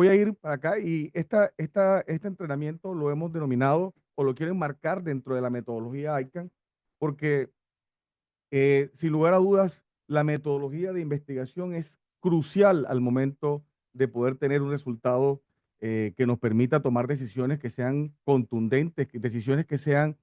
Voy a ir para acá y este entrenamiento lo hemos denominado o lo quieren marcar dentro de la metodología ICANN, porque sin lugar a dudas, la metodología de investigación es crucial al momento de poder tener un resultado que nos permita tomar decisiones que sean contundentes, decisiones que sean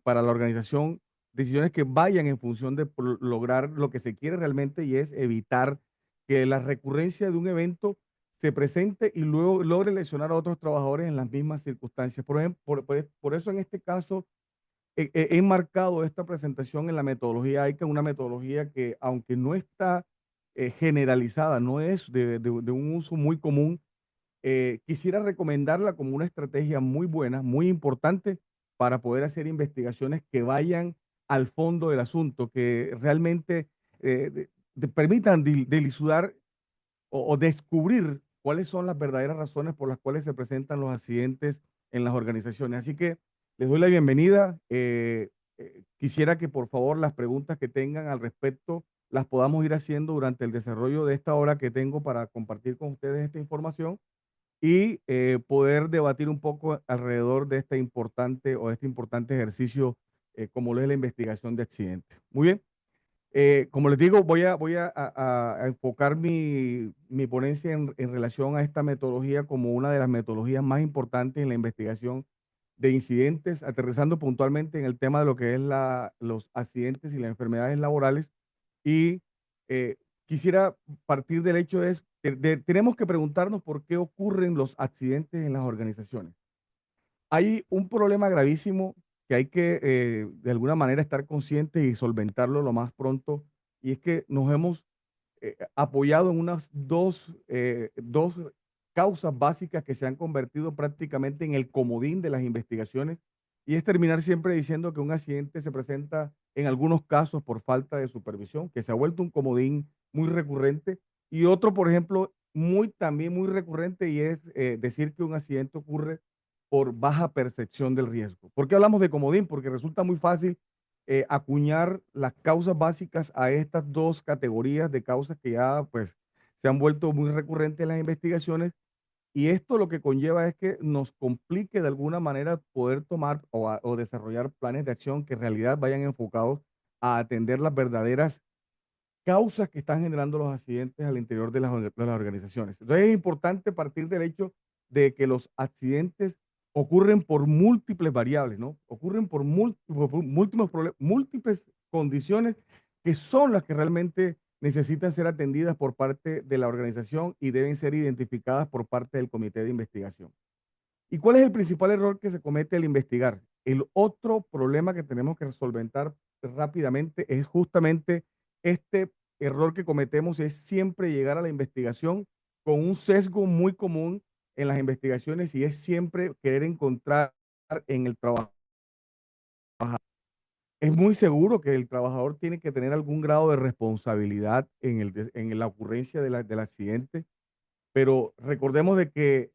para la organización, decisiones que vayan en función de lograr lo que se quiere realmente y es evitar que la recurrencia de un evento se presente y luego logre lesionar a otros trabajadores en las mismas circunstancias. Por ejemplo, por eso en este caso he enmarcado esta presentación en la metodología ICANN, una metodología que, aunque no está generalizada, no es de un uso muy común, quisiera recomendarla como una estrategia muy buena, muy importante para poder hacer investigaciones que vayan al fondo del asunto, que realmente te permitan dilucidar o descubrir cuáles son las verdaderas razones por las cuales se presentan los accidentes en las organizaciones. Así que les doy la bienvenida. Quisiera que por favor las preguntas que tengan al respecto las podamos ir haciendo durante el desarrollo de esta hora que tengo para compartir con ustedes esta información y poder debatir un poco alrededor de este importante ejercicio como lo es la investigación de accidentes. Muy bien. Como les digo, voy a enfocar mi ponencia en relación a esta metodología como una de las metodologías más importantes en la investigación de incidentes, aterrizando puntualmente en el tema de lo que es los accidentes y las enfermedades laborales. Y eh, quisiera partir del hecho tenemos que preguntarnos por qué ocurren los accidentes en las organizaciones. Hay un problema gravísimo que hay que, de alguna manera, estar conscientes y solventarlo lo más pronto, y es que nos hemos apoyado en unas dos causas básicas que se han convertido prácticamente en el comodín de las investigaciones, y es terminar siempre diciendo que un accidente se presenta en algunos casos por falta de supervisión, que se ha vuelto un comodín muy recurrente, y otro, por ejemplo, también muy recurrente, y es decir que un accidente ocurre por baja percepción del riesgo. ¿Por qué hablamos de comodín? Porque resulta muy fácil acuñar las causas básicas a estas dos categorías de causas que ya pues se han vuelto muy recurrentes en las investigaciones, y esto lo que conlleva es que nos complique de alguna manera poder tomar o desarrollar planes de acción que en realidad vayan enfocados a atender las verdaderas causas que están generando los accidentes al interior de las organizaciones. Entonces es importante partir del hecho de que los accidentes ocurren por múltiples variables, ¿no? Ocurren por múltiples condiciones que son las que realmente necesitan ser atendidas por parte de la organización y deben ser identificadas por parte del comité de investigación. ¿Y cuál es el principal error que se comete al investigar? El otro problema que tenemos que solventar rápidamente es justamente este error que cometemos, es siempre llegar a la investigación con un sesgo muy común en las investigaciones, y es siempre querer encontrar en el trabajo. Es muy seguro que el trabajador tiene que tener algún grado de responsabilidad en la ocurrencia del accidente, pero recordemos de que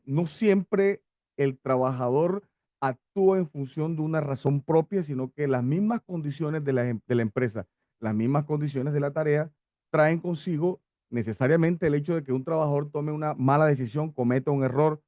no siempre el trabajador actúa en función de una razón propia, sino que las mismas condiciones de la empresa, las mismas condiciones de la tarea, traen consigo necesariamente el hecho de que un trabajador tome una mala decisión, cometa un error,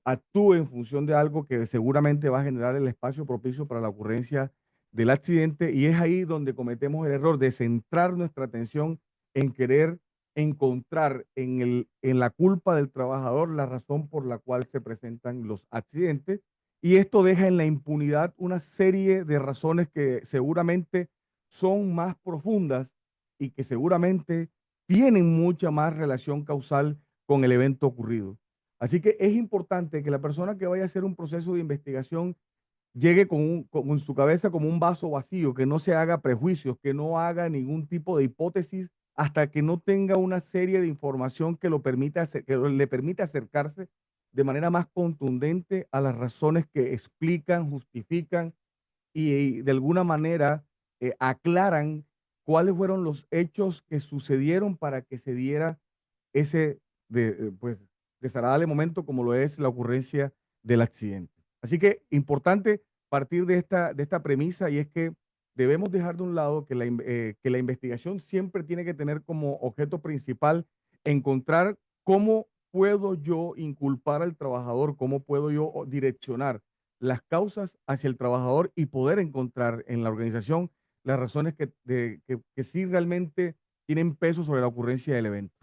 actúe en función de algo que seguramente va a generar el espacio propicio para la ocurrencia del accidente, y es ahí donde cometemos el error de centrar nuestra atención en querer encontrar en la culpa del trabajador la razón por la cual se presentan los accidentes, y esto deja en la impunidad una serie de razones que seguramente son más profundas y que seguramente tienen mucha más relación causal con el evento ocurrido. Así que es importante que la persona que vaya a hacer un proceso de investigación llegue con su cabeza como un vaso vacío, que no se haga prejuicios, que no haga ningún tipo de hipótesis hasta que no tenga una serie de información le permita acercarse de manera más contundente a las razones que explican, justifican y de alguna manera aclaran cuáles fueron los hechos que sucedieron para que se diera ese pues, desagradable momento como lo es la ocurrencia del accidente. Así que importante partir de esta premisa, y es que debemos dejar de un lado que la investigación siempre tiene que tener como objeto principal encontrar cómo puedo yo inculpar al trabajador? ¿Cómo puedo yo direccionar las causas hacia el trabajador y poder encontrar en la organización las razones que sí realmente tienen peso sobre la ocurrencia del evento?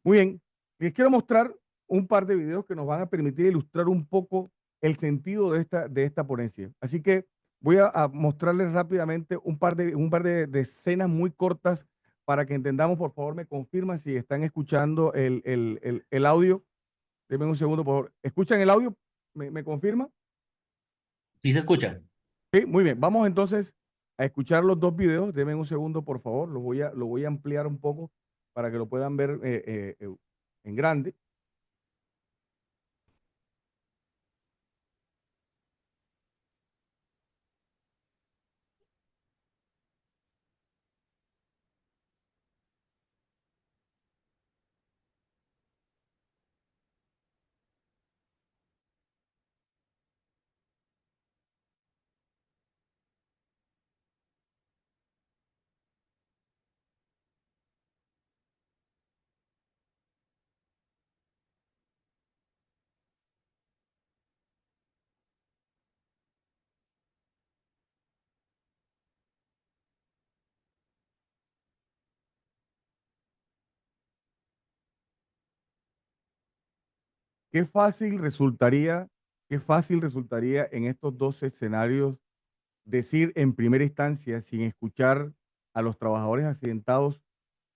Muy bien, les quiero mostrar un par de videos que nos van a permitir ilustrar un poco el sentido de esta ponencia. Así que voy a mostrarles rápidamente un par de escenas muy cortas para que entendamos. Por favor, me confirman si están escuchando el audio. Denme un segundo, por favor. ¿Escuchan el audio? ¿Me confirma? ¿Sí se escucha? Sí, muy bien. Vamos entonces a escuchar los dos videos. Denme un segundo, por favor. Lo voy a ampliar un poco para que lo puedan ver en grande. Qué fácil resultaría, qué fácil resultaría en estos dos escenarios decir en primera instancia, sin escuchar a los trabajadores accidentados,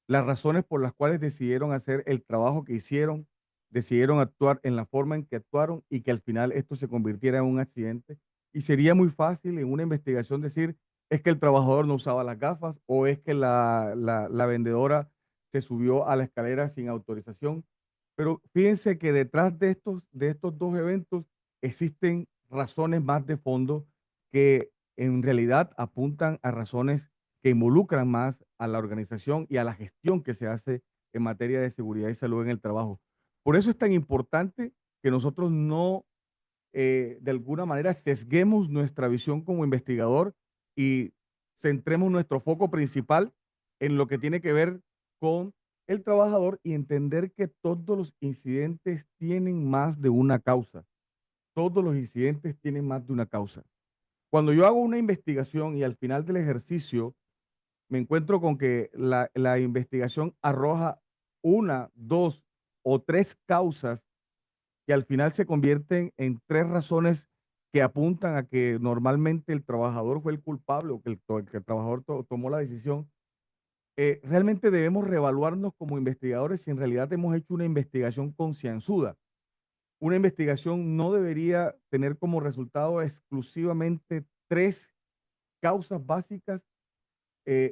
las razones por las cuales decidieron hacer el trabajo que hicieron, decidieron actuar en la forma en que actuaron y que al final esto se convirtiera en un accidente. Y sería muy fácil en una investigación decir, es que el trabajador no usaba las gafas o es que la vendedora se subió a la escalera sin autorización. Pero fíjense que detrás de estos dos eventos existen razones más de fondo que en realidad apuntan a razones que involucran más a la organización y a la gestión que se hace en materia de seguridad y salud en el trabajo. Por eso es tan importante que nosotros no, de alguna manera, sesguemos nuestra visión como investigador y centremos nuestro foco principal en lo que tiene que ver con el trabajador y entender que todos los incidentes tienen más de una causa. Todos los incidentes tienen más de una causa. Cuando yo hago una investigación y al final del ejercicio me encuentro con que la investigación arroja una, dos o tres causas que al final se convierten en tres razones que apuntan a que normalmente el trabajador fue el culpable o que el trabajador tomó la decisión. Realmente debemos reevaluarnos como investigadores si en realidad hemos hecho una investigación concienzuda. Una investigación no debería tener como resultado exclusivamente tres causas básicas,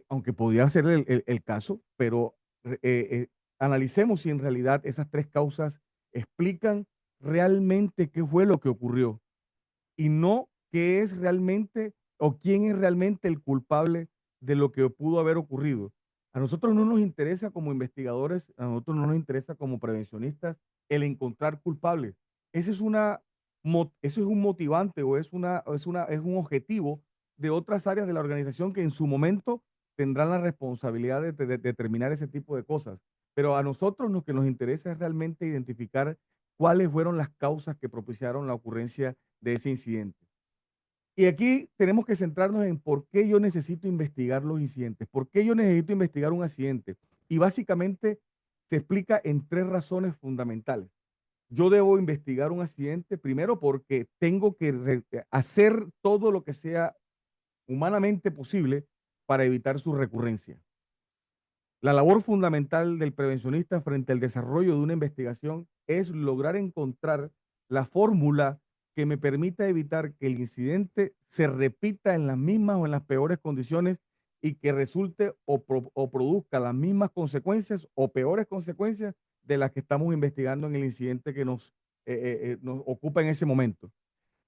aunque podría ser el caso, pero analicemos si en realidad esas tres causas explican realmente qué fue lo que ocurrió y no qué es realmente o quién es realmente el culpable de lo que pudo haber ocurrido. A nosotros no nos interesa como investigadores, a nosotros no nos interesa como prevencionistas el encontrar culpables. Ese es eso es un motivante o es un objetivo de otras áreas de la organización que en su momento tendrán la responsabilidad de determinar ese tipo de cosas. Pero a nosotros lo que nos interesa es realmente identificar cuáles fueron las causas que propiciaron la ocurrencia de ese incidente. Y aquí tenemos que centrarnos en por qué yo necesito investigar los incidentes, por qué yo necesito investigar un accidente. Y básicamente se explica en tres razones fundamentales. Yo debo investigar un accidente primero porque tengo que hacer todo lo que sea humanamente posible para evitar su recurrencia. La labor fundamental del prevencionista frente al desarrollo de una investigación es lograr encontrar la fórmula que me permita evitar que el incidente se repita en las mismas o en las peores condiciones y que resulte o produzca las mismas consecuencias o peores consecuencias de las que estamos investigando en el incidente que nos ocupa en ese momento.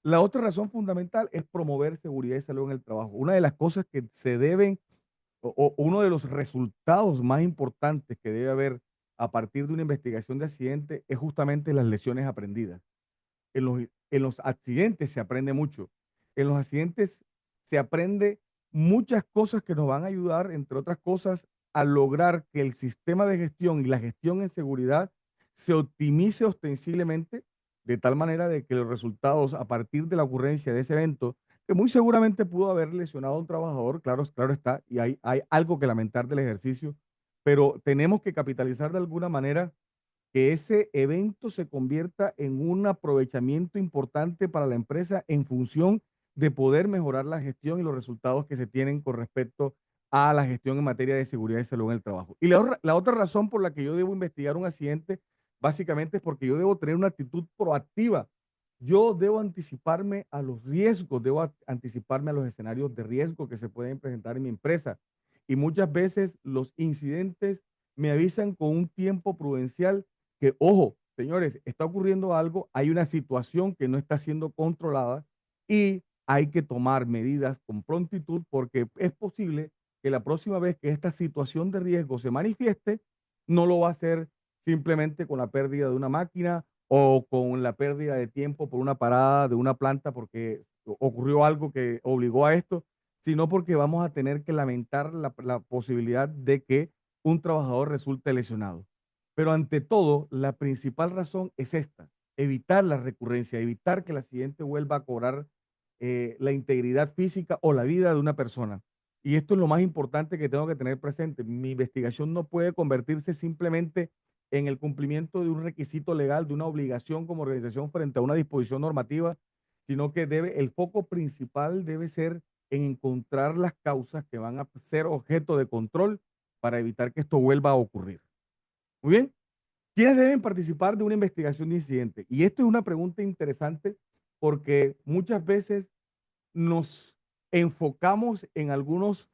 La otra razón fundamental es promover seguridad y salud en el trabajo. Una de las cosas que se deben o uno de los resultados más importantes que debe haber a partir de una investigación de accidente es justamente las lecciones aprendidas. En los accidentes se aprende mucho. En los accidentes se aprende muchas cosas que nos van a ayudar, entre otras cosas, a lograr que el sistema de gestión y la gestión en seguridad se optimice ostensiblemente de tal manera de que los resultados a partir de la ocurrencia de ese evento, que muy seguramente pudo haber lesionado a un trabajador, claro, claro está, y hay algo que lamentar del ejercicio, pero tenemos que capitalizar de alguna manera que ese evento se convierta en un aprovechamiento importante para la empresa en función de poder mejorar la gestión y los resultados que se tienen con respecto a la gestión en materia de seguridad y salud en el trabajo. Y la otra razón por la que yo debo investigar un accidente, básicamente es porque yo debo tener una actitud proactiva. Yo debo anticiparme a los riesgos, debo anticiparme a los escenarios de riesgo que se pueden presentar en mi empresa. Y muchas veces los incidentes me avisan con un tiempo prudencial que, ojo, señores, está ocurriendo algo, hay una situación que no está siendo controlada y hay que tomar medidas con prontitud porque es posible que la próxima vez que esta situación de riesgo se manifieste, no lo va a hacer simplemente con la pérdida de una máquina o con la pérdida de tiempo por una parada de una planta porque ocurrió algo que obligó a esto, sino porque vamos a tener que lamentar la posibilidad de que un trabajador resulte lesionado. Pero ante todo, la principal razón es esta, evitar la recurrencia, evitar que el accidente vuelva a cobrar la integridad física o la vida de una persona. Y esto es lo más importante que tengo que tener presente. Mi investigación no puede convertirse simplemente en el cumplimiento de un requisito legal, de una obligación como organización frente a una disposición normativa, sino que el foco principal debe ser en encontrar las causas que van a ser objeto de control para evitar que esto vuelva a ocurrir. Muy bien. ¿Quiénes deben participar de una investigación de incidente? Y esto es una pregunta interesante porque muchas veces nos enfocamos en algunos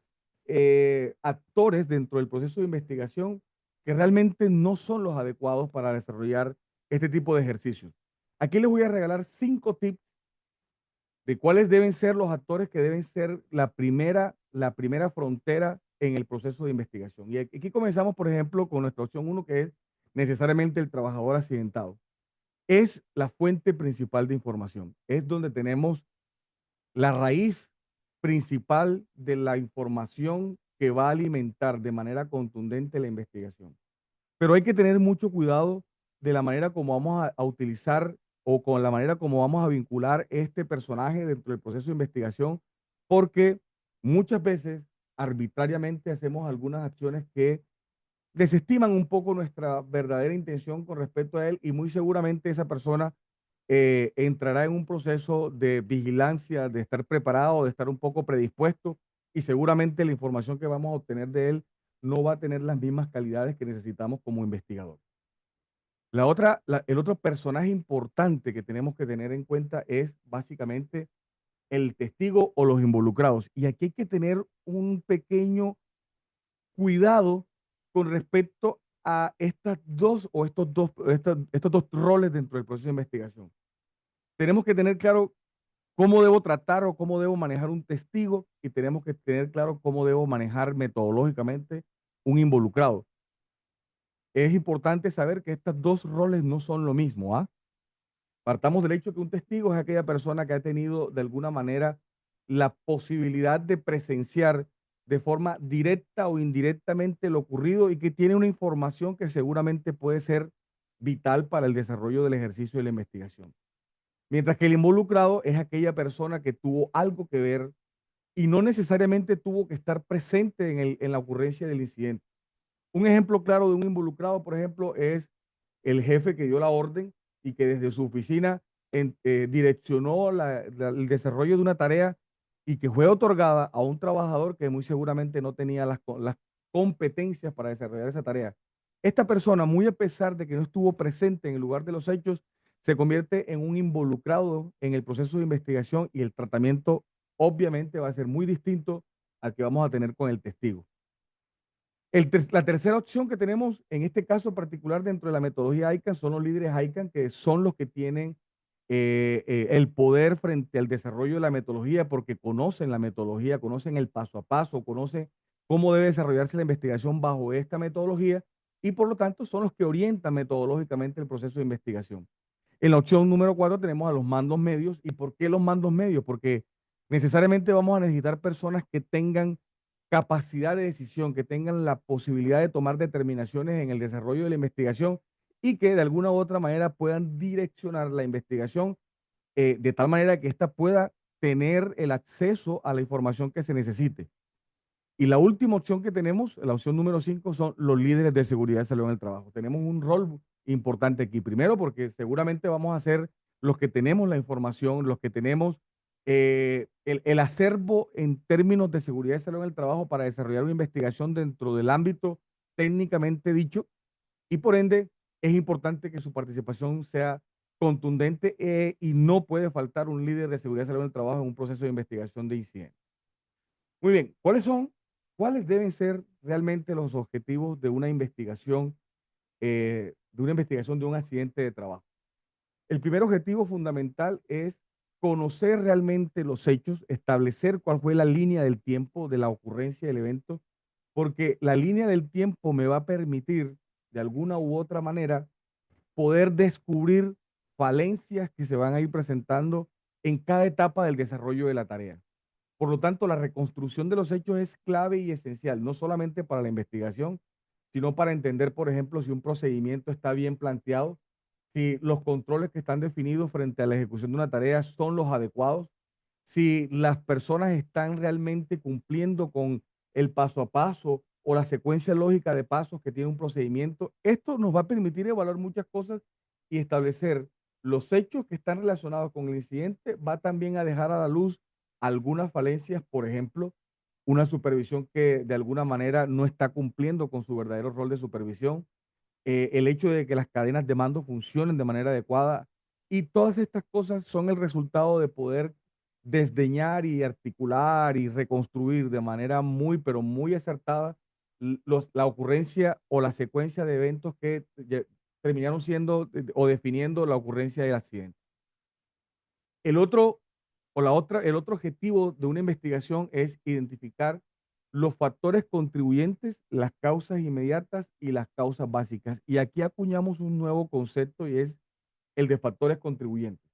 actores dentro del proceso de investigación que realmente no son los adecuados para desarrollar este tipo de ejercicios. Aquí les voy a regalar 5 tips de cuáles deben ser los actores que deben ser la primera frontera en el proceso de investigación. Y aquí comenzamos, por ejemplo, con nuestra opción uno, que es necesariamente el trabajador accidentado. Es la fuente principal de información. Es donde tenemos la raíz principal de la información que va a alimentar de manera contundente la investigación. Pero hay que tener mucho cuidado de la manera como vamos a utilizar o con la manera como vamos a vincular este personaje dentro del proceso de investigación, porque muchas veces arbitrariamente hacemos algunas acciones que desestiman un poco nuestra verdadera intención con respecto a él y muy seguramente esa persona entrará en un proceso de vigilancia, de estar preparado, de estar un poco predispuesto y seguramente la información que vamos a obtener de él no va a tener las mismas calidades que necesitamos como investigador. El otro personaje importante que tenemos que tener en cuenta es básicamente el testigo o los involucrados. Y aquí hay que tener un pequeño cuidado con respecto a estas dos o estos dos roles dentro del proceso de investigación. Tenemos que tener claro cómo debo tratar o cómo debo manejar un testigo y tenemos que tener claro cómo debo manejar metodológicamente un involucrado. Es importante saber que estos dos roles no son lo mismo, ¿ah? Partamos del hecho que un testigo es aquella persona que ha tenido de alguna manera la posibilidad de presenciar de forma directa o indirectamente lo ocurrido y que tiene una información que seguramente puede ser vital para el desarrollo del ejercicio de la investigación. Mientras que el involucrado es aquella persona que tuvo algo que ver y no necesariamente tuvo que estar presente en la ocurrencia del incidente. Un ejemplo claro de un involucrado, por ejemplo, es el jefe que dio la orden y que desde su oficina direccionó el desarrollo de una tarea y que fue otorgada a un trabajador que muy seguramente no tenía las competencias para desarrollar esa tarea. Esta persona, muy a pesar de que no estuvo presente en el lugar de los hechos, se convierte en un involucrado en el proceso de investigación y el tratamiento obviamente va a ser muy distinto al que vamos a tener con el testigo. La tercera opción que tenemos en este caso particular dentro de la metodología ICANN son los líderes ICANN, que son los que tienen el poder frente al desarrollo de la metodología porque conocen la metodología, conocen el paso a paso, conocen cómo debe desarrollarse la investigación bajo esta metodología y por lo tanto son los que orientan metodológicamente el proceso de investigación. En la opción número 4 tenemos a los mandos medios. ¿Y por qué los mandos medios? Porque necesariamente vamos a necesitar personas que tengan capacidad de decisión, que tengan la posibilidad de tomar determinaciones en el desarrollo de la investigación y que de alguna u otra manera puedan direccionar la investigación de tal manera que ésta pueda tener el acceso a la información que se necesite. Y la última opción que tenemos, la opción número 5, son los líderes de seguridad y salud en el trabajo. Tenemos un rol importante aquí. Primero, porque seguramente vamos a ser los que tenemos la información, los que tenemos el acervo en términos de seguridad y salud en el trabajo para desarrollar una investigación dentro del ámbito técnicamente dicho. Y por ende, es importante que su participación sea contundente y no puede faltar un líder de seguridad y salud en el trabajo en un proceso de investigación de incidentes. Muy bien, cuáles deben ser realmente los objetivos de una investigación de un accidente de trabajo? El primer objetivo fundamental es conocer realmente los hechos, establecer cuál fue la línea del tiempo de la ocurrencia del evento, porque la línea del tiempo me va a permitir, de alguna u otra manera, poder descubrir falencias que se van a ir presentando en cada etapa del desarrollo de la tarea. Por lo tanto, la reconstrucción de los hechos es clave y esencial, no solamente para la investigación, sino para entender, por ejemplo, si un procedimiento está bien planteado, si los controles que están definidos frente a la ejecución de una tarea son los adecuados, si las personas están realmente cumpliendo con el paso a paso o la secuencia lógica de pasos que tiene un procedimiento. Esto nos va a permitir evaluar muchas cosas y establecer los hechos que están relacionados con el incidente. Va también a dejar a la luz algunas falencias, por ejemplo, una supervisión que de alguna manera no está cumpliendo con su verdadero rol de supervisión, el hecho de que las cadenas de mando funcionen de manera adecuada. Y todas estas cosas son el resultado de poder desdeñar y articular y reconstruir de manera muy, pero muy acertada la ocurrencia o la secuencia de eventos que terminaron siendo o definiendo la ocurrencia del accidente. El otro el otro objetivo de una investigación es identificar los factores contribuyentes, las causas inmediatas y las causas básicas. Y aquí acuñamos un nuevo concepto y es el de factores contribuyentes.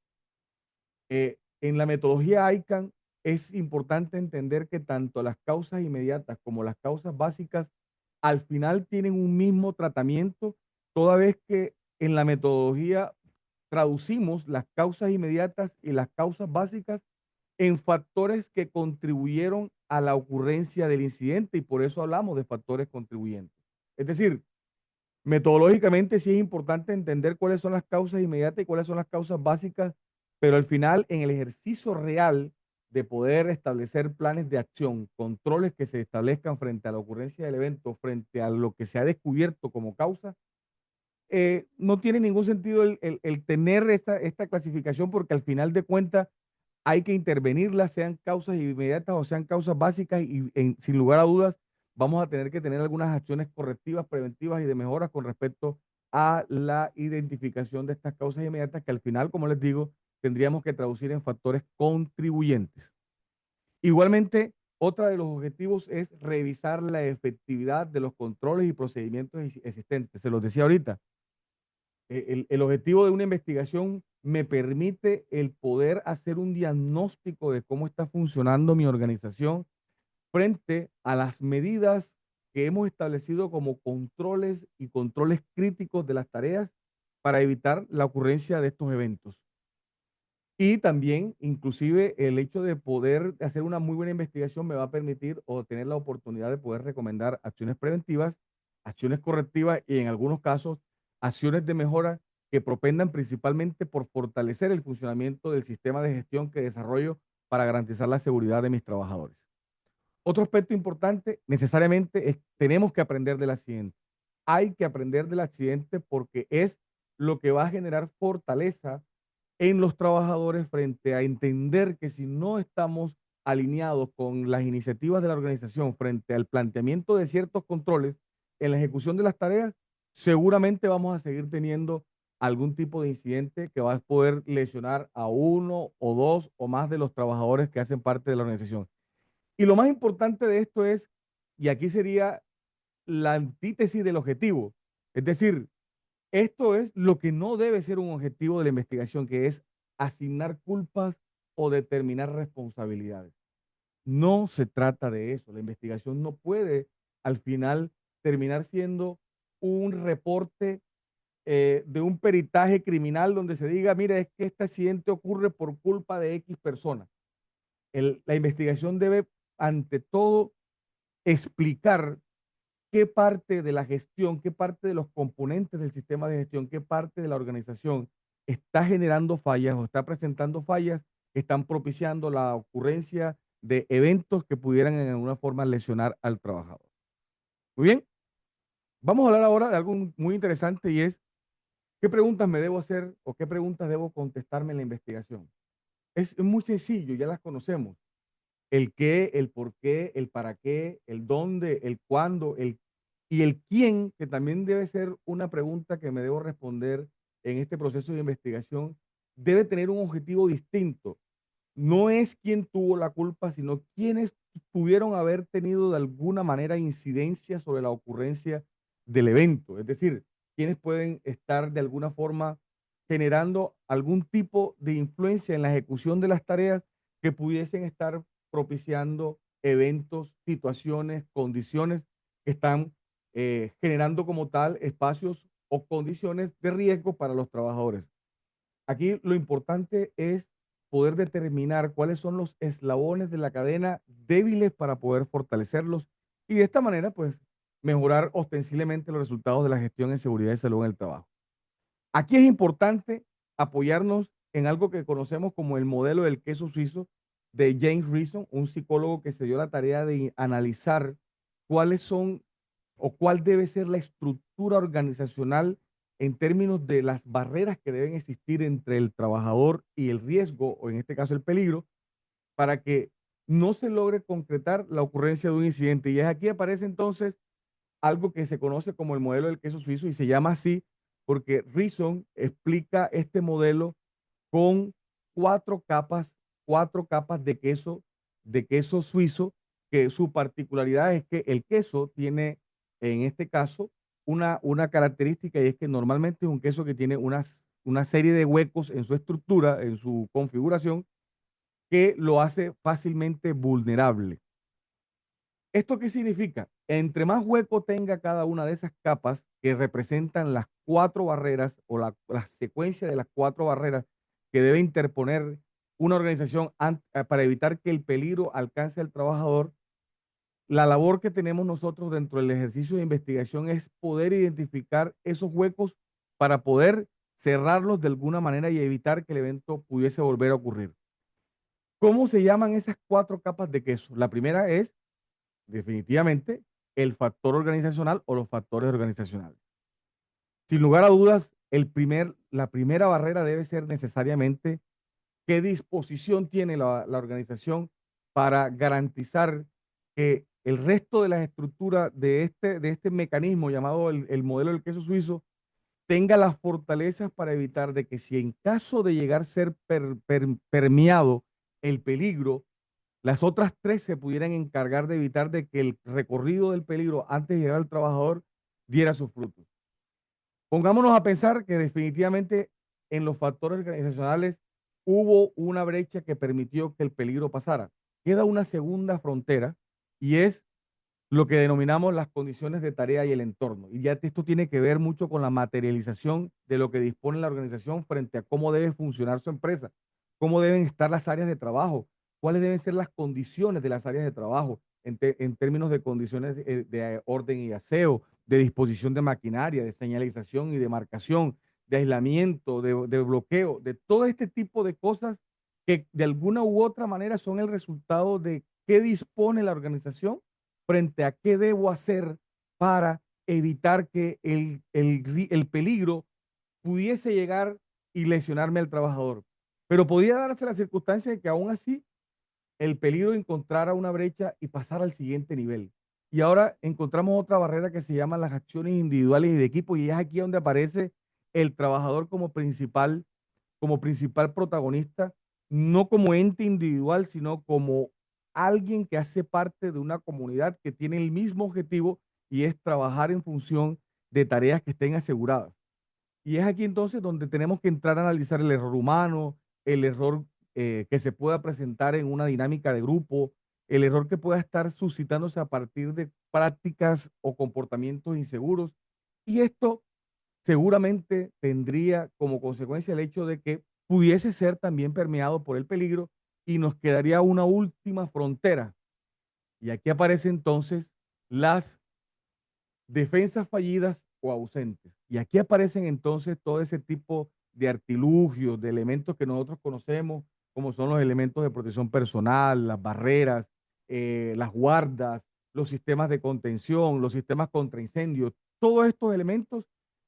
En la metodología ICANN es importante entender que tanto las causas inmediatas como las causas básicas al final tienen un mismo tratamiento, toda vez que en la metodología traducimos las causas inmediatas y las causas básicas en factores que contribuyeron a la ocurrencia del incidente y por eso hablamos de factores contribuyentes. Es decir, metodológicamente sí es importante entender cuáles son las causas inmediatas y cuáles son las causas básicas, pero al final en el ejercicio real de poder establecer planes de acción, controles que se establezcan frente a la ocurrencia del evento, frente a lo que se ha descubierto como causa, no tiene ningún sentido el tener esta clasificación porque al final de cuentas hay que intervenirlas, sean causas inmediatas o sean causas básicas y sin lugar a dudas vamos a tener que tener algunas acciones correctivas, preventivas y de mejoras con respecto a la identificación de estas causas inmediatas que al final, como les digo, tendríamos que traducir en factores contribuyentes. Igualmente, otra de los objetivos es revisar la efectividad de los controles y procedimientos existentes. Se los decía ahorita, el objetivo de una investigación me permite el poder hacer un diagnóstico de cómo está funcionando mi organización frente a las medidas que hemos establecido como controles y controles críticos de las tareas para evitar la ocurrencia de estos eventos. Y también, inclusive, el hecho de poder hacer una muy buena investigación me va a permitir o tener la oportunidad de poder recomendar acciones preventivas, acciones correctivas y en algunos casos acciones de mejora que propendan principalmente por fortalecer el funcionamiento del sistema de gestión que desarrollo para garantizar la seguridad de mis trabajadores. Otro aspecto importante, necesariamente, es tenemos que aprender del accidente. Hay que aprender del accidente porque es lo que va a generar fortaleza en los trabajadores frente a entender que si no estamos alineados con las iniciativas de la organización frente al planteamiento de ciertos controles en la ejecución de las tareas, seguramente vamos a seguir teniendo algún tipo de incidente que va a poder lesionar a uno o dos o más de los trabajadores que hacen parte de la organización. Y lo más importante de esto es, y aquí sería la antítesis del objetivo, es decir, esto es lo que no debe ser un objetivo de la investigación, que es asignar culpas o determinar responsabilidades. No se trata de eso. La investigación no puede al final terminar siendo un reporte de un peritaje criminal donde se diga, mira, es que este accidente ocurre por culpa de X persona. La investigación debe, ante todo, explicar qué parte de la gestión, qué parte de los componentes del sistema de gestión, qué parte de la organización está generando fallas o está presentando fallas que están propiciando la ocurrencia de eventos que pudieran en alguna forma lesionar al trabajador. Muy bien, vamos a hablar ahora de algo muy interesante y es qué preguntas me debo hacer o qué preguntas debo contestarme en la investigación. Es muy sencillo, ya las conocemos. El qué, el por qué, el para qué, el dónde, el cuándo, y el quién, que también debe ser una pregunta que me debo responder en este proceso de investigación, debe tener un objetivo distinto. No es quién tuvo la culpa, sino quiénes pudieron haber tenido de alguna manera incidencia sobre la ocurrencia del evento. Es decir, quiénes pueden estar de alguna forma generando algún tipo de influencia en la ejecución de las tareas que pudiesen estar propiciando eventos, situaciones, condiciones que están generando como tal espacios o condiciones de riesgo para los trabajadores. Aquí lo importante es poder determinar cuáles son los eslabones de la cadena débiles para poder fortalecerlos y de esta manera, pues, mejorar ostensiblemente los resultados de la gestión en seguridad y salud en el trabajo. Aquí es importante apoyarnos en algo que conocemos como el modelo del queso suizo de James Reason, un psicólogo que se dio la tarea de analizar cuáles son o cuál debe ser la estructura organizacional en términos de las barreras que deben existir entre el trabajador y el riesgo, o en este caso el peligro, para que no se logre concretar la ocurrencia de un incidente. Y es aquí aparece entonces algo que se conoce como el modelo del queso suizo y se llama así porque Reason explica este modelo con cuatro capas de queso suizo, que su particularidad es que el queso tiene, en este caso, una característica y es que normalmente es un queso que tiene una serie de huecos en su estructura, en su configuración, que lo hace fácilmente vulnerable. ¿Esto qué significa? Entre más hueco tenga cada una de esas capas que representan las cuatro barreras o la secuencia de las cuatro barreras que debe interponer una organización para evitar que el peligro alcance al trabajador, la labor que tenemos nosotros dentro del ejercicio de investigación es poder identificar esos huecos para poder cerrarlos de alguna manera y evitar que el evento pudiese volver a ocurrir. ¿Cómo se llaman esas cuatro capas de queso? La primera es definitivamente el factor organizacional o los factores organizacionales. Sin lugar a dudas, la primera barrera debe ser necesariamente qué disposición tiene la organización para garantizar que el resto de las estructuras de este mecanismo llamado el modelo del queso suizo tenga las fortalezas para evitar de que si en caso de llegar a ser permeado el peligro, las otras tres se pudieran encargar de evitar de que el recorrido del peligro antes de llegar al trabajador diera sus frutos. Pongámonos a pensar que definitivamente en los factores organizacionales hubo una brecha que permitió que el peligro pasara. Queda una segunda frontera y es lo que denominamos las condiciones de tarea y el entorno. Y ya esto tiene que ver mucho con la materialización de lo que dispone la organización frente a cómo debe funcionar su empresa, cómo deben estar las áreas de trabajo, cuáles deben ser las condiciones de las áreas de trabajo en términos de condiciones de orden y aseo, de disposición de maquinaria, de señalización y de marcación, de aislamiento, de bloqueo, de todo este tipo de cosas que de alguna u otra manera son el resultado de qué dispone la organización frente a qué debo hacer para evitar que el peligro pudiese llegar y lesionarme al trabajador. Pero podía darse la circunstancia de que aún así el peligro encontrara una brecha y pasara al siguiente nivel. Y ahora encontramos otra barrera que se llama las acciones individuales y de equipo, y es aquí donde aparece el trabajador como principal protagonista, no como ente individual, sino como alguien que hace parte de una comunidad que tiene el mismo objetivo y es trabajar en función de tareas que estén aseguradas. Y es aquí entonces donde tenemos que entrar a analizar el error humano, el error que se pueda presentar en una dinámica de grupo, el error que pueda estar suscitándose a partir de prácticas o comportamientos inseguros. Y esto seguramente tendría como consecuencia el hecho de que pudiese ser también permeado por el peligro y nos quedaría una última frontera. Y aquí aparecen entonces las defensas fallidas o ausentes. Y aquí aparecen entonces todo ese tipo de artilugios, de elementos que nosotros conocemos, como son los elementos de protección personal, las barreras, las guardas, los sistemas de contención, los sistemas contra incendios. Todos estos elementos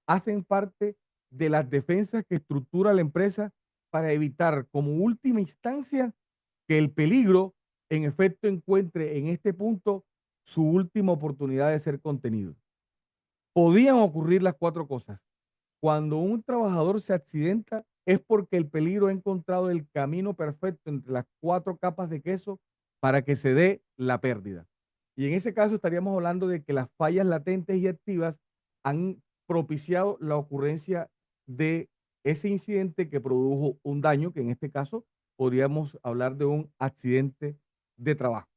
hacen parte de las defensas que estructura la empresa para evitar como última instancia que el peligro en efecto encuentre en este punto su última oportunidad de ser contenido. Podían ocurrir las cuatro cosas. Cuando un trabajador se accidenta es porque el peligro ha encontrado el camino perfecto entre las cuatro capas de queso para que se dé la pérdida. Y en ese caso estaríamos hablando de que las fallas latentes y activas han propiciado la ocurrencia de ese incidente que produjo un daño, que en este caso podríamos hablar de un accidente de trabajo.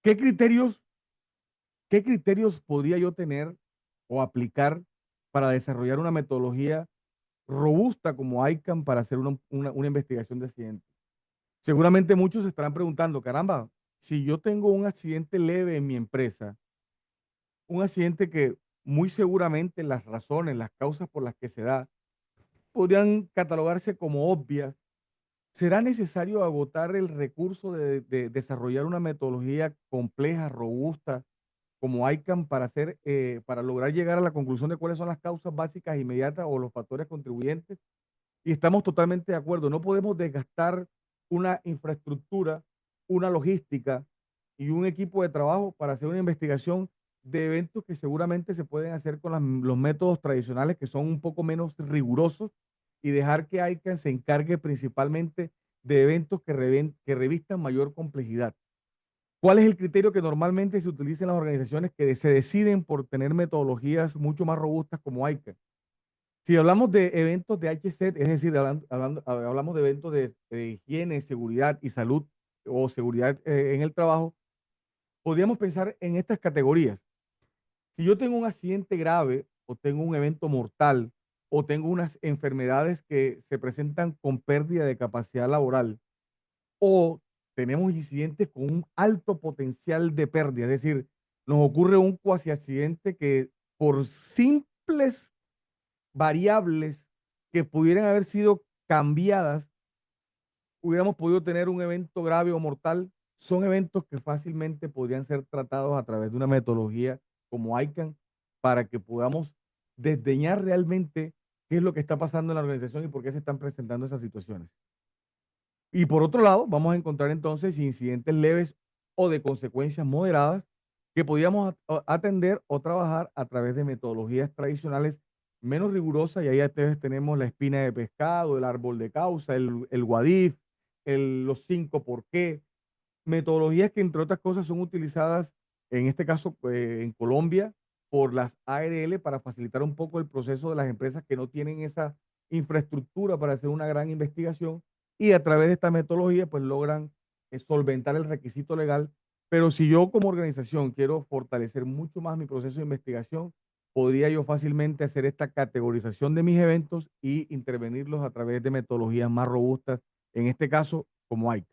¿Qué criterios ¿Qué criterios podría yo tener o aplicar para desarrollar una metodología robusta como ICANN para hacer una investigación de accidentes? Seguramente muchos se estarán preguntando, caramba, si yo tengo un accidente leve en mi empresa, un accidente que muy seguramente las razones, las causas por las que se da, podrían catalogarse como obvias, ¿será necesario agotar el recurso de desarrollar una metodología compleja, robusta, como ICANN para lograr llegar a la conclusión de cuáles son las causas básicas inmediatas o los factores contribuyentes? Y estamos totalmente de acuerdo. No podemos desgastar una infraestructura, una logística y un equipo de trabajo para hacer una investigación de eventos que seguramente se pueden hacer con los métodos tradicionales que son un poco menos rigurosos y dejar que ICANN se encargue principalmente de eventos que revistan mayor complejidad. ¿Cuál es el criterio que normalmente se utiliza en las organizaciones que se deciden por tener metodologías mucho más robustas como ICANN? Si hablamos de eventos de HSET, es decir, hablamos de eventos de higiene, seguridad y salud o seguridad en el trabajo, podríamos pensar en estas categorías. Si yo tengo un accidente grave o tengo un evento mortal o tengo unas enfermedades que se presentan con pérdida de capacidad laboral, o tenemos incidentes con un alto potencial de pérdida, es decir, nos ocurre un cuasi accidente que por simples variables que pudieran haber sido cambiadas, hubiéramos podido tener un evento grave o mortal. Son eventos que fácilmente podrían ser tratados a través de una metodología como ICANN para que podamos desdeñar realmente qué es lo que está pasando en la organización y por qué se están presentando esas situaciones. Y por otro lado, vamos a encontrar entonces incidentes leves o de consecuencias moderadas que podíamos atender o trabajar a través de metodologías tradicionales menos rigurosas. Y ahí ustedes tenemos la espina de pescado, el árbol de causa, el WADIF, los 5 por qué. Metodologías que, entre otras cosas, son utilizadas, en este caso, en Colombia, por las ARL para facilitar un poco el proceso de las empresas que no tienen esa infraestructura para hacer una gran investigación y a través de esta metodología, pues logran solventar el requisito legal. Pero si yo como organización quiero fortalecer mucho más mi proceso de investigación, podría yo fácilmente hacer esta categorización de mis eventos y intervenirlos a través de metodologías más robustas, en este caso, como ICA.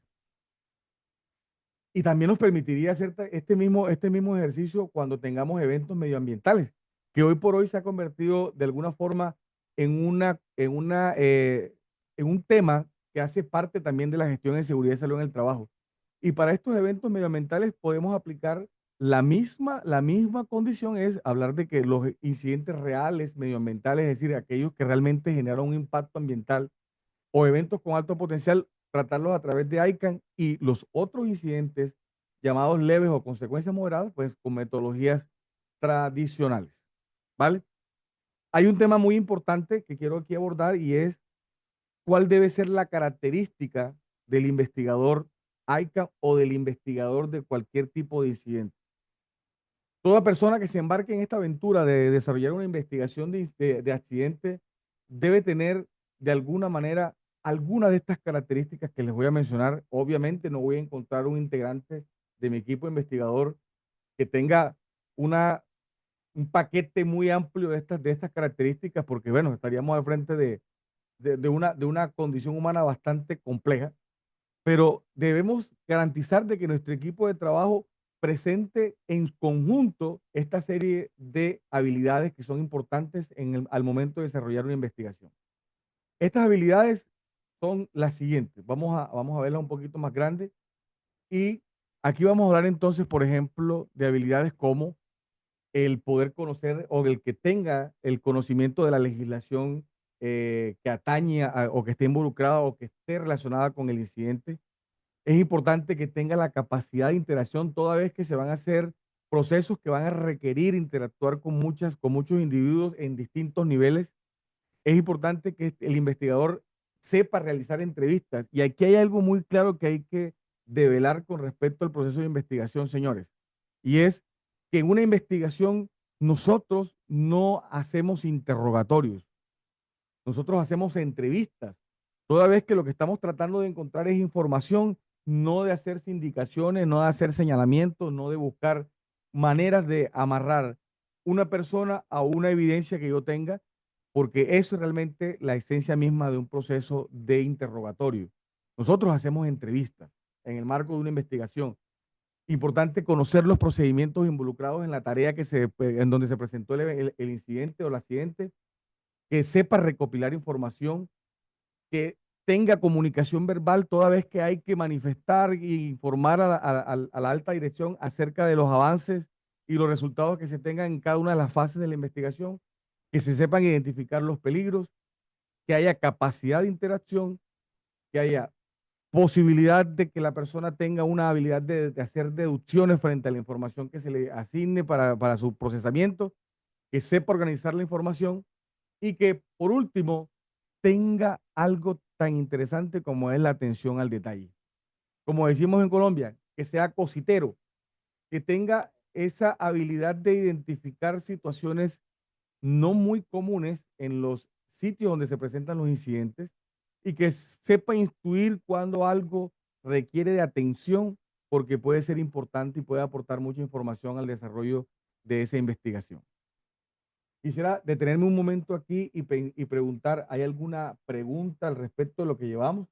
Y también nos permitiría hacer este mismo ejercicio cuando tengamos eventos medioambientales, que hoy por hoy se ha convertido de alguna forma en un tema que hace parte también de la gestión de seguridad y salud en el trabajo. Y para estos eventos medioambientales podemos aplicar la misma condición, es hablar de que los incidentes reales medioambientales, es decir, aquellos que realmente generan un impacto ambiental o eventos con alto potencial, tratarlos a través de ICANN, y los otros incidentes llamados leves o consecuencias moderadas, pues con metodologías tradicionales, ¿vale? Hay un tema muy importante que quiero aquí abordar y es cuál debe ser la característica del investigador ICANN o del investigador de cualquier tipo de incidente. Toda persona que se embarque en esta aventura de desarrollar una investigación de accidente debe tener de alguna manera alguna de estas características que les voy a mencionar. Obviamente no voy a encontrar un integrante de mi equipo investigador que tenga una un paquete muy amplio de estas características, porque bueno, estaríamos al frente de una condición humana bastante compleja, pero debemos garantizar de que nuestro equipo de trabajo presente en conjunto esta serie de habilidades que son importantes al momento de desarrollar una investigación. Estas habilidades son las siguientes. Vamos a verlas un poquito más grandes. Y aquí vamos a hablar entonces, por ejemplo, de habilidades como el poder conocer o el que tenga el conocimiento de la legislación que atañe o que esté involucrada o que esté relacionada con el incidente. Es importante que tenga la capacidad de interacción toda vez que se van a hacer procesos que van a requerir interactuar con muchos individuos en distintos niveles. Es importante que el investigador sepa realizar entrevistas. Y aquí hay algo muy claro que hay que develar con respecto al proceso de investigación, señores. Y es que en una investigación nosotros no hacemos interrogatorios, nosotros hacemos entrevistas. Toda vez que lo que estamos tratando de encontrar es información, no de hacer indicaciones, no de hacer señalamientos, no de buscar maneras de amarrar una persona a una evidencia que yo tenga, porque eso es realmente la esencia misma de un proceso de interrogatorio. Nosotros hacemos entrevistas en el marco de una investigación. Importante conocer los procedimientos involucrados en la tarea en donde se presentó el incidente o el accidente, que sepa recopilar información, que tenga comunicación verbal toda vez que hay que manifestar e informar a la alta dirección acerca de los avances y los resultados que se tengan en cada una de las fases de la investigación, que se sepan identificar los peligros, que haya capacidad de interacción, que haya posibilidad de que la persona tenga una habilidad de hacer deducciones frente a la información que se le asigne para su procesamiento, que sepa organizar la información y que, por último, tenga algo tan interesante como es la atención al detalle. Como decimos en Colombia, que sea cositero, que tenga esa habilidad de identificar situaciones no muy comunes en los sitios donde se presentan los incidentes y que sepa instruir cuando algo requiere de atención porque puede ser importante y puede aportar mucha información al desarrollo de esa investigación. Quisiera detenerme un momento aquí y preguntar, ¿hay alguna pregunta al respecto de lo que llevamos?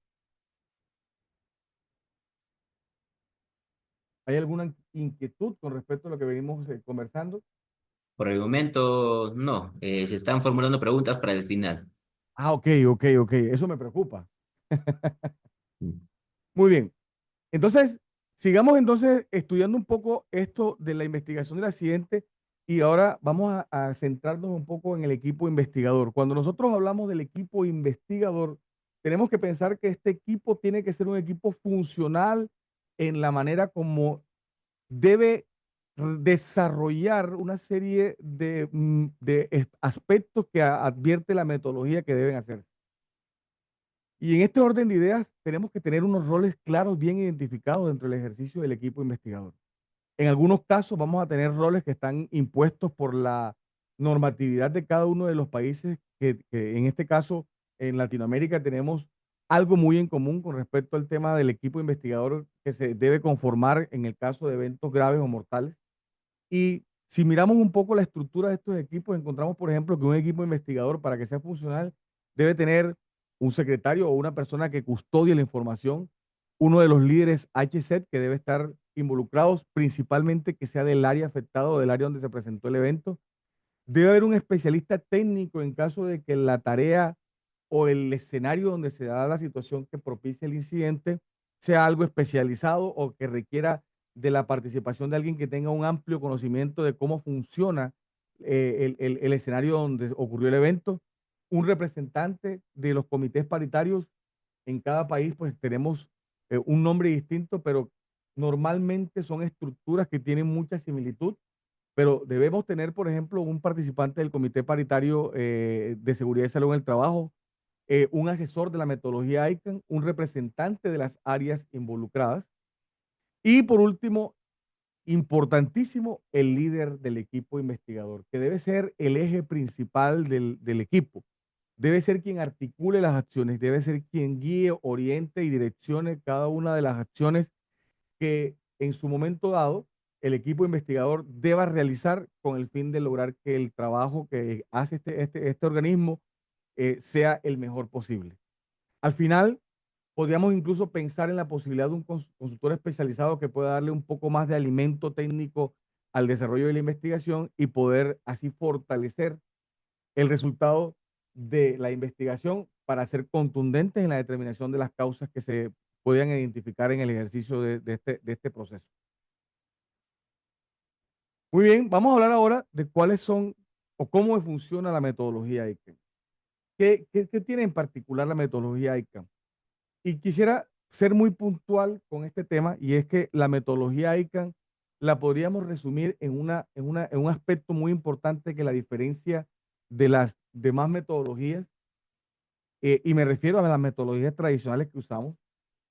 ¿Hay alguna inquietud con respecto a lo que venimos conversando? Por el momento, no. Se están formulando preguntas para el final. Ah, ok, ok, ok. Eso me preocupa. Mm. Muy bien. Entonces, sigamos entonces estudiando un poco esto de la investigación del accidente y ahora vamos a centrarnos un poco en el equipo investigador. Cuando nosotros hablamos del equipo investigador, tenemos que pensar que este equipo tiene que ser un equipo funcional en la manera como debe desarrollar una serie de aspectos que advierte la metodología que deben hacer. Y en este orden de ideas tenemos que tener unos roles claros, bien identificados dentro del ejercicio del equipo investigador. En algunos casos vamos a tener roles que están impuestos por la normatividad de cada uno de los países, que en este caso en Latinoamérica tenemos algo muy en común con respecto al tema del equipo investigador que se debe conformar en el caso de eventos graves o mortales. Y si miramos un poco la estructura de estos equipos, encontramos, por ejemplo, que un equipo investigador, para que sea funcional, debe tener un secretario o una persona que custodie la información, uno de los líderes HSET que debe estar involucrados, principalmente que sea del área afectada o del área donde se presentó el evento. Debe haber un especialista técnico en caso de que la tarea o el escenario donde se da la situación que propicia el incidente sea algo especializado o que requiera de la participación de alguien que tenga un amplio conocimiento de cómo funciona el escenario donde ocurrió el evento. Un representante de los comités paritarios en cada país, pues tenemos un nombre distinto, pero normalmente son estructuras que tienen mucha similitud, pero debemos tener, por ejemplo, un participante del Comité Paritario de Seguridad y Salud en el Trabajo, un asesor de la metodología ICANN, un representante de las áreas involucradas y, por último, importantísimo, el líder del equipo investigador, que debe ser el eje principal del equipo. Debe ser quien articule las acciones, debe ser quien guíe, oriente y direccione cada una de las acciones que en su momento dado el equipo investigador deba realizar con el fin de lograr que el trabajo que hace este organismo sea el mejor posible. Al final, podríamos incluso pensar en la posibilidad de un consultor especializado que pueda darle un poco más de alimento técnico al desarrollo de la investigación y poder así fortalecer el resultado de la investigación para ser contundentes en la determinación de las causas que se puedan identificar en el ejercicio de este proceso. Muy bien, vamos a hablar ahora de cuáles son o cómo funciona la metodología ICANN. ¿Qué tiene en particular la metodología ICANN? Y quisiera ser muy puntual con este tema, y es que la metodología ICANN la podríamos resumir en un aspecto muy importante que la diferencia de las demás metodologías, y me refiero a las metodologías tradicionales que usamos,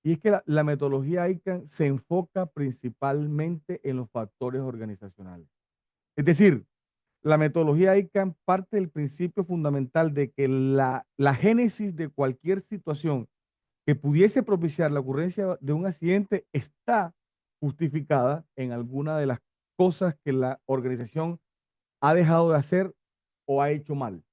y es que la metodología ICANN se enfoca principalmente en los factores organizacionales. Es decir, la metodología ICANN parte del principio fundamental de que la génesis de cualquier situación que pudiese propiciar la ocurrencia de un accidente está justificada en alguna de las cosas que la organización ha dejado de hacer o ha hecho mal.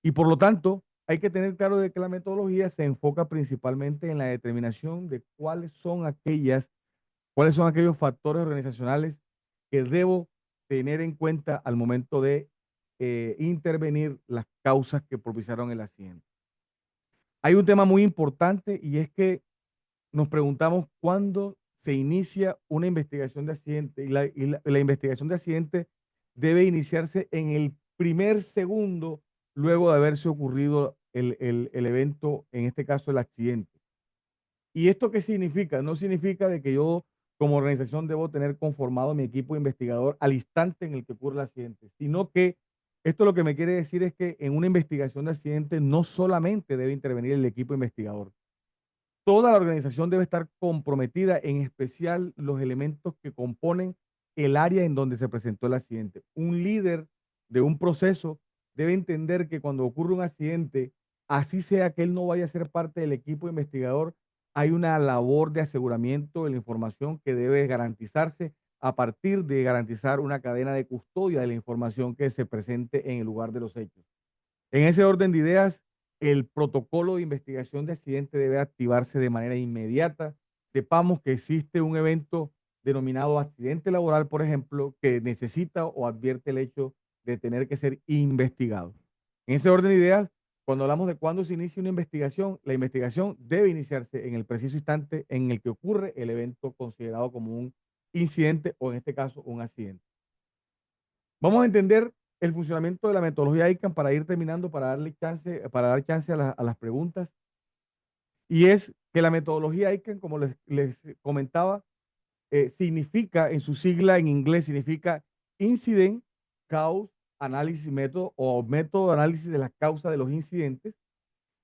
Y por lo tanto, hay que tener claro de que la metodología se enfoca principalmente en la determinación de cuáles son aquellos factores organizacionales que debo tener en cuenta al momento de intervenir las causas que propiciaron el accidente. Hay un tema muy importante y es que nos preguntamos cuándo se inicia una investigación de accidente y la investigación de accidente debe iniciarse en el primer segundo luego de haberse ocurrido el evento, en este caso el accidente. ¿Y esto qué significa? No significa de que yo como organización debo tener conformado mi equipo investigador al instante en el que ocurre el accidente, sino que esto lo que me quiere decir es que en una investigación de accidente no solamente debe intervenir el equipo investigador, toda la organización debe estar comprometida, en especial los elementos que componen el área en donde se presentó el accidente. Un líder de un proceso debe entender que cuando ocurre un accidente, así sea que él no vaya a ser parte del equipo investigador, hay una labor de aseguramiento de la información que debe garantizarse a partir de garantizar una cadena de custodia de la información que se presente en el lugar de los hechos. En ese orden de ideas, el protocolo de investigación de accidente debe activarse de manera inmediata. Sepamos que existe un evento denominado accidente laboral, por ejemplo, que necesita o advierte el hecho de tener que ser investigado. En ese orden de ideas, cuando hablamos de cuándo se inicia una investigación, la investigación debe iniciarse en el preciso instante en el que ocurre el evento considerado como un incidente o en este caso un accidente. Vamos a entender el funcionamiento de la metodología ICANN para ir terminando, para dar chance a las preguntas. Y es que la metodología ICANN, como les comentaba, significa, en su sigla en inglés, significa Incident Cause Analysis Method o método de análisis de las causas de los incidentes.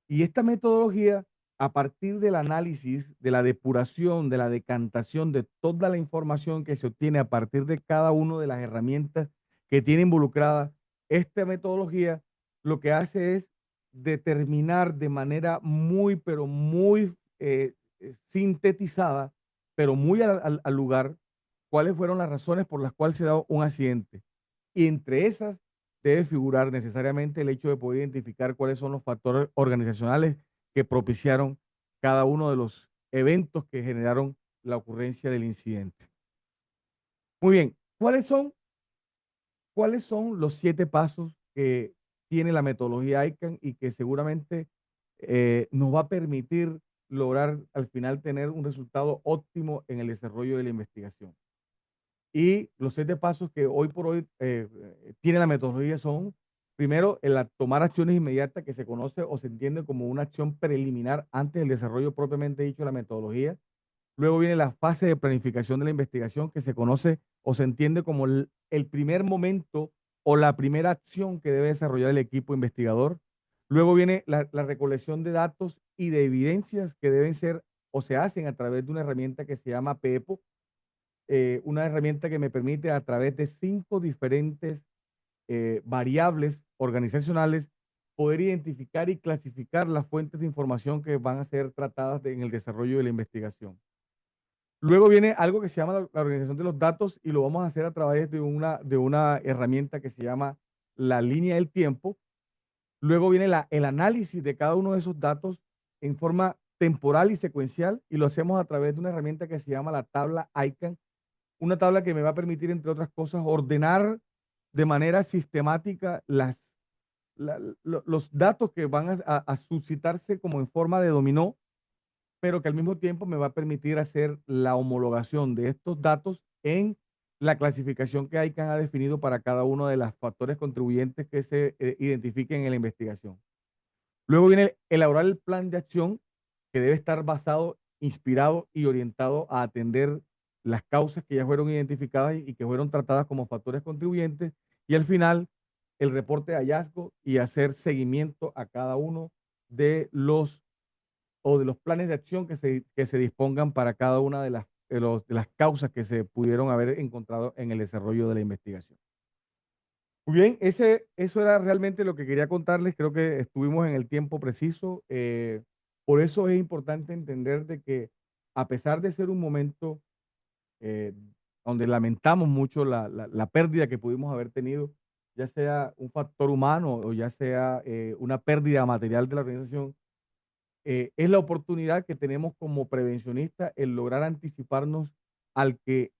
Y esta metodología, a partir del análisis, de la depuración, de la decantación de toda la información que se obtiene a partir de cada una de las herramientas que tiene involucrada esta metodología, lo que hace es determinar de manera muy, pero muy sintetizada, pero muy al lugar, cuáles fueron las razones por las cuales se da un accidente. Y entre esas debe figurar necesariamente el hecho de poder identificar cuáles son los factores organizacionales que propiciaron cada uno de los eventos que generaron la ocurrencia del incidente. Muy bien, cuáles son los 7 pasos que tiene la metodología ICANN y que seguramente nos va a permitir lograr al final tener un resultado óptimo en el desarrollo de la investigación? Y los 7 pasos que hoy por hoy tiene la metodología son, primero, el tomar acciones inmediatas que se conoce o se entiende como una acción preliminar antes del desarrollo propiamente dicho de la metodología. Luego viene la fase de planificación de la investigación que se conoce o se entiende como el primer momento o la primera acción que debe desarrollar el equipo investigador. Luego viene la recolección de datos y de evidencias que deben ser o se hacen a través de una herramienta que se llama PEPO, una herramienta que me permite a través de 5 diferentes variables organizacionales poder identificar y clasificar las fuentes de información que van a ser tratadas en el desarrollo de la investigación. Luego viene algo que se llama la organización de los datos y lo vamos a hacer a través de una herramienta que se llama la línea del tiempo. Luego viene el análisis de cada uno de esos datos en forma temporal y secuencial y lo hacemos a través de una herramienta que se llama la tabla ICANN, una tabla que me va a permitir, entre otras cosas, ordenar de manera sistemática los datos que van a suscitarse como en forma de dominó, pero que al mismo tiempo me va a permitir hacer la homologación de estos datos en la clasificación que ICANN ha definido para cada uno de los factores contribuyentes que se identifiquen en la investigación. Luego viene elaborar el plan de acción que debe estar basado, inspirado y orientado a atender las causas que ya fueron identificadas y que fueron tratadas como factores contribuyentes. Y al final, el reporte de hallazgo y hacer seguimiento a cada uno de los planes de acción que se dispongan para cada una de las causas que se pudieron haber encontrado en el desarrollo de la investigación. Muy bien, eso era realmente lo que quería contarles. Creo que estuvimos en el tiempo preciso. Por eso es importante entender de que a pesar de ser un momento eh, donde lamentamos mucho la pérdida que pudimos haber tenido, ya sea un factor humano o ya sea una pérdida material de la organización, es la oportunidad que tenemos como prevencionistas el lograr anticiparnos al que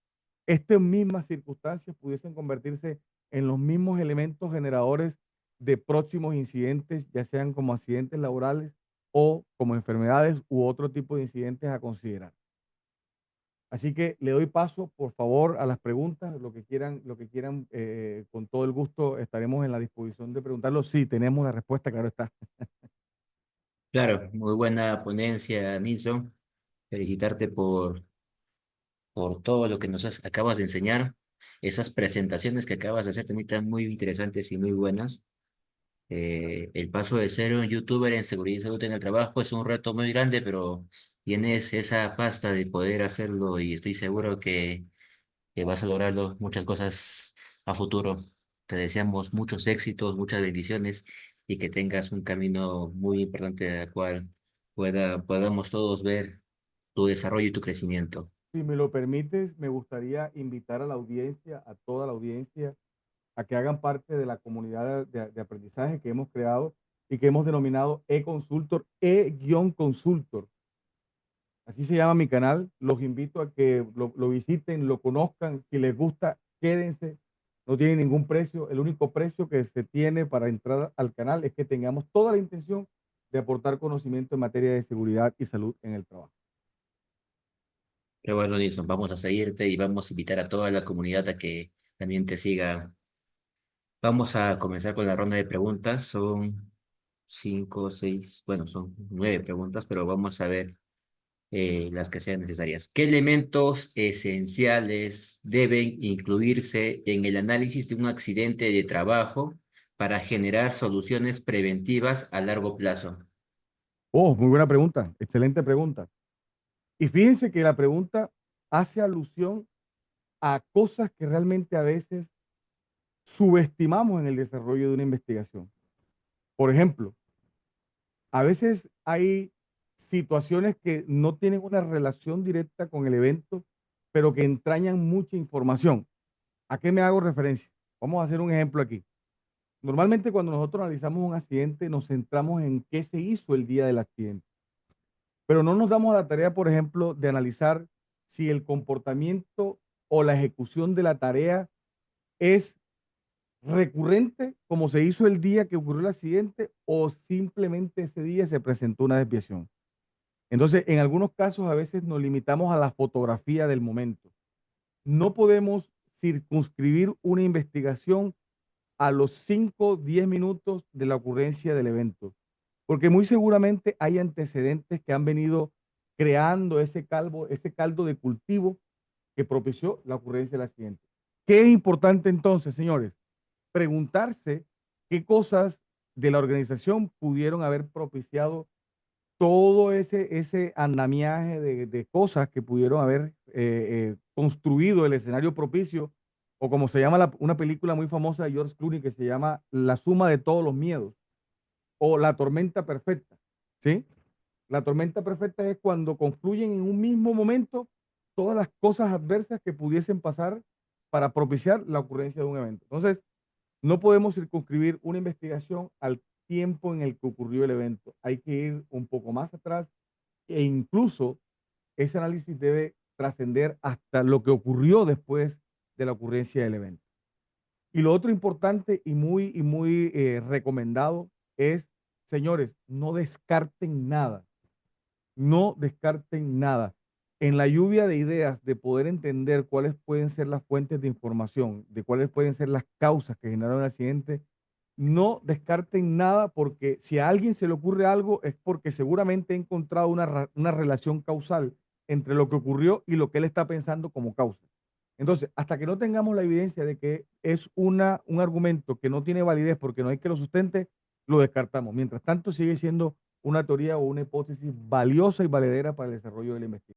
estas mismas circunstancias pudiesen convertirse en los mismos elementos generadores de próximos incidentes, ya sean como accidentes laborales o como enfermedades u otro tipo de incidentes a considerar. Así que le doy paso, por favor, a las preguntas, lo que quieran, con todo el gusto estaremos en la disposición de preguntarlo. Sí, tenemos la respuesta, claro está. Claro, muy buena ponencia, Nilsson. Felicitarte por todo lo que acabas de enseñar. Esas presentaciones que acabas de hacer también están muy interesantes y muy buenas. El paso de ser un youtuber en seguridad y salud en el trabajo es un reto muy grande, pero tienes esa pasta de poder hacerlo y estoy seguro que vas a lograrlo muchas cosas a futuro. Te deseamos muchos éxitos, muchas bendiciones y que tengas un camino muy importante al cual podamos todos ver tu desarrollo y tu crecimiento. Si me lo permites, me gustaría invitar a la audiencia, a toda la audiencia, a que hagan parte de la comunidad de aprendizaje que hemos creado y que hemos denominado e-consultor, e-consultor. Así se llama mi canal. Los invito a que lo visiten, lo conozcan. Si les gusta, quédense. No tiene ningún precio. El único precio que se tiene para entrar al canal es que tengamos toda la intención de aportar conocimiento en materia de seguridad y salud en el trabajo. Pero bueno, Nilsson, vamos a seguirte y vamos a invitar a toda la comunidad a que también te siga. Vamos a comenzar con la ronda de preguntas. Son cinco, seis, bueno, son nueve preguntas, pero vamos a ver las que sean necesarias. ¿Qué elementos esenciales deben incluirse en el análisis de un accidente de trabajo para generar soluciones preventivas a largo plazo? Oh, muy buena pregunta. Excelente pregunta. Y fíjense que la pregunta hace alusión a cosas que realmente a veces subestimamos en el desarrollo de una investigación. Por ejemplo, a veces hay situaciones que no tienen una relación directa con el evento, pero que entrañan mucha información. ¿A qué me hago referencia? Vamos a hacer un ejemplo aquí. Normalmente cuando nosotros analizamos un accidente nos centramos en qué se hizo el día del accidente, pero no nos damos a la tarea, por ejemplo, de analizar si el comportamiento o la ejecución de la tarea es recurrente, como se hizo el día que ocurrió el accidente, o simplemente ese día se presentó una desviación. Entonces, en algunos casos a veces nos limitamos a la fotografía del momento. No podemos circunscribir una investigación a los 5, 10 minutos de la ocurrencia del evento, porque muy seguramente hay antecedentes que han venido creando ese caldo de cultivo que propició la ocurrencia del accidente. ¿Qué es importante entonces, señores? Preguntarse qué cosas de la organización pudieron haber propiciado todo ese andamiaje de cosas que pudieron haber construido el escenario propicio, o como se llama una película muy famosa de George Clooney que se llama La suma de todos los miedos, o La tormenta perfecta, ¿sí? La tormenta perfecta es cuando confluyen en un mismo momento todas las cosas adversas que pudiesen pasar para propiciar la ocurrencia de un evento. Entonces, no podemos circunscribir una investigación al tiempo en el que ocurrió el evento. Hay que ir un poco más atrás e incluso ese análisis debe trascender hasta lo que ocurrió después de la ocurrencia del evento. Y lo otro importante y muy recomendado es, señores, no descarten nada, no descarten nada. En la lluvia de ideas de poder entender cuáles pueden ser las fuentes de información, de cuáles pueden ser las causas que generaron el accidente, no descarten nada porque si a alguien se le ocurre algo es porque seguramente ha encontrado una relación causal entre lo que ocurrió y lo que él está pensando como causa. Entonces, hasta que no tengamos la evidencia de que es un argumento que no tiene validez porque no hay que lo sustente, lo descartamos. Mientras tanto, sigue siendo una teoría o una hipótesis valiosa y valedera para el desarrollo de la investigación.